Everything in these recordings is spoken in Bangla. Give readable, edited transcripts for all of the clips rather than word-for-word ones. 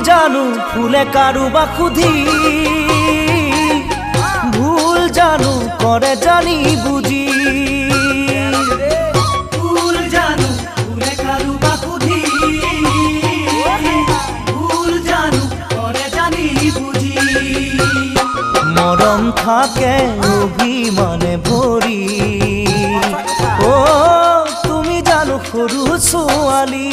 জানো ফুলে কারুবা খুদি ভুল জানো করে জানি বুঝি ভুল জানো ফুলে কারুবা খুদি ভুল জানো করে জানি বুঝি মরম থাকে অভিমানে ভরি ও তুমি জানো সৰু ছোৱালী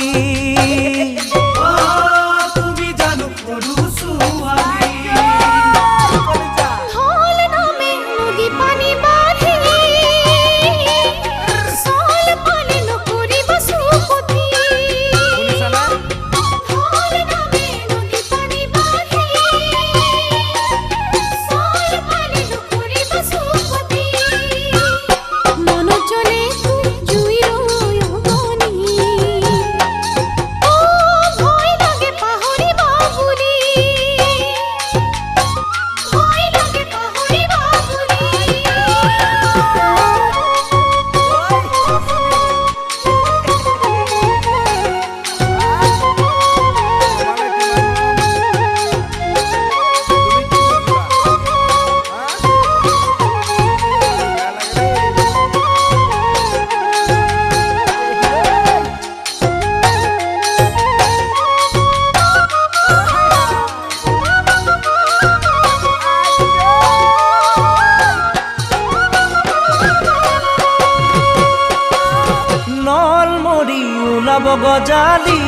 গজালি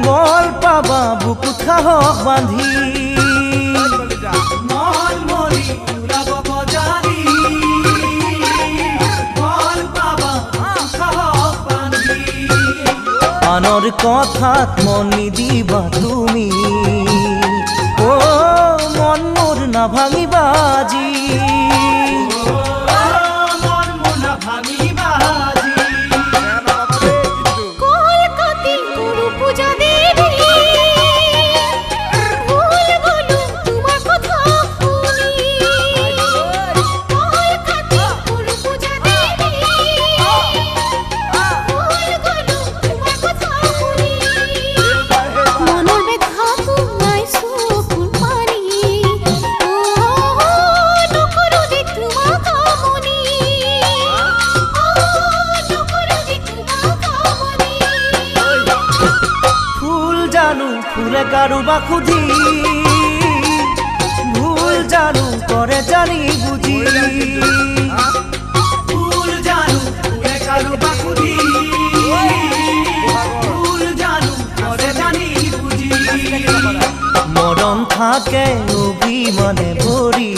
বল পাবা বুকু সাহস বান্ধি মন মরি উলাব গজালি বল পাবা সাহস বান্ধি আনৰ কথাত মন নিদিবা তুমি ও মন মোৰ নাভাঙিবা আজি ফুলে কারুবা খুদি ভুল জানো করে জানি বুঝি ভুল জানো ফুলে কারুবা খুদি ভুল জানো করে জানি বুঝি মরম থাকে অভিমানে ভরি